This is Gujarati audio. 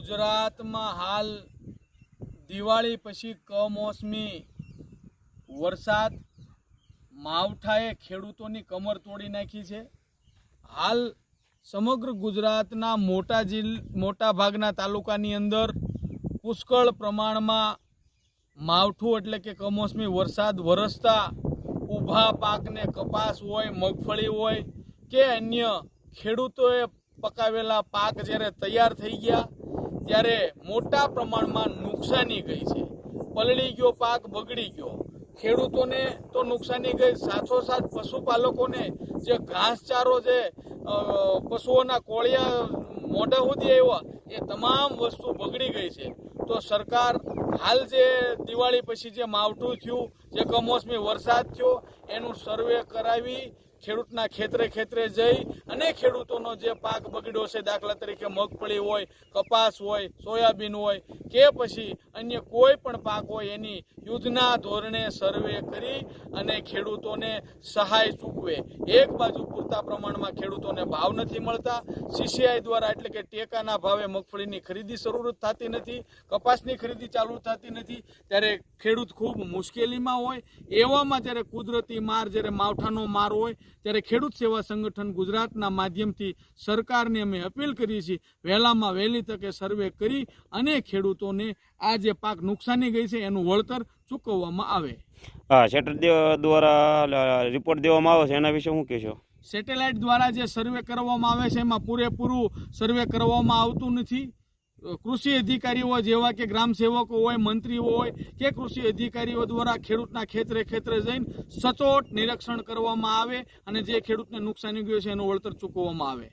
ગુજરાતમાં હાલ દિવાળી પછી કમોસમી વરસાદ માવઠાએ ખેડૂતોની કમર તોડી નાખી છે। હાલ સમગ્ર ગુજરાતના મોટા ભાગના તાલુકાની અંદર પુષ્કળ પ્રમાણમાં માવઠું એટલે કે કમોસમી વરસાદ વરસતા ઊભા પાકને કપાસ હોય, મગફળી હોય કે અન્ય ખેડૂતોએ પકાવેલા પાક જ્યારે તૈયાર થઈ ગયા ત્યારે મોટા પ્રમાણમાં નુકસાની ગઈ છે। પલળી ગયો પાક, બગડી ગયો। ખેડૂતોને તો નુકસાની ગઈ, સાથોસાથ પશુપાલકોને જે ઘાસચારો જે પશુઓના કોળિયા મોઢા સુધી આવ્યા એ તમામ વસ્તુ બગડી ગઈ છે। તો સરકાર હાલ જે દિવાળી પછી જે માવઠું થયું, જે કમોસમી વરસાદ થયો એનું સર્વે કરાવી ખેડૂતના ખેતરે જઈ અને ખેડૂતોનો જે પાક બગડ્યો છે, દાખલા તરીકે મગફળી હોય, કપાસ હોય, સોયાબીન હોય કે પછી અન્ય કોઈ પણ પાક હોય એની યુદ્ધના ધોરણે સર્વે કરી અને ખેડૂતોને સહાય ચૂકવે। એક બાજુ પૂરતા પ્રમાણમાં ખેડૂતોને ભાવ નથી મળતા, સીસીઆઈ દ્વારા એટલે કે ટેકાના ભાવે મગફળીની ખરીદી શરૂ થતી નથી, કપાસની ખરીદી ચાલુ થતી નથી, ત્યારે ખેડૂત ખૂબ મુશ્કેલીમાં હોય। એવામાં જ્યારે કુદરતી માર, જ્યારે માવઠાનો માર હોય ત્યારે ખેડૂત સેવા સંગઠન ગુજરાતના માધ્યમથી સરકારને અમે અપીલ કરીએ છીએ વહેલામાં વહેલી તકે સર્વે કરી અને ખેડૂતોને આ જે પાક નુકસાની ગઈ છે એનું વળતર ચૂકવવામાં આવે। હા, સેટેલાઇટ દ્વારા રિપોર્ટ દેવામાં આવે છે, એના વિશે શું કહેશો? સેટેલાઇટ દ્વારા જે સર્વે કરવામાં આવે છે એમાં પૂરેપૂરું સર્વે કરવામાં આવતું નથી। કૃષિ અધિકારીઓ જેવા કે ગ્રામ સેવકો હોય, મંત્રીઓ હોય કે કૃષિ અધિકારીઓ દ્વારા ખેડૂતના ખેતરે જઈને સચોટ નિરીક્ષણ કરવામાં આવે અને જે ખેડૂતને નુકસાની ગયું છે એનું વળતર ચૂકવવામાં આવે।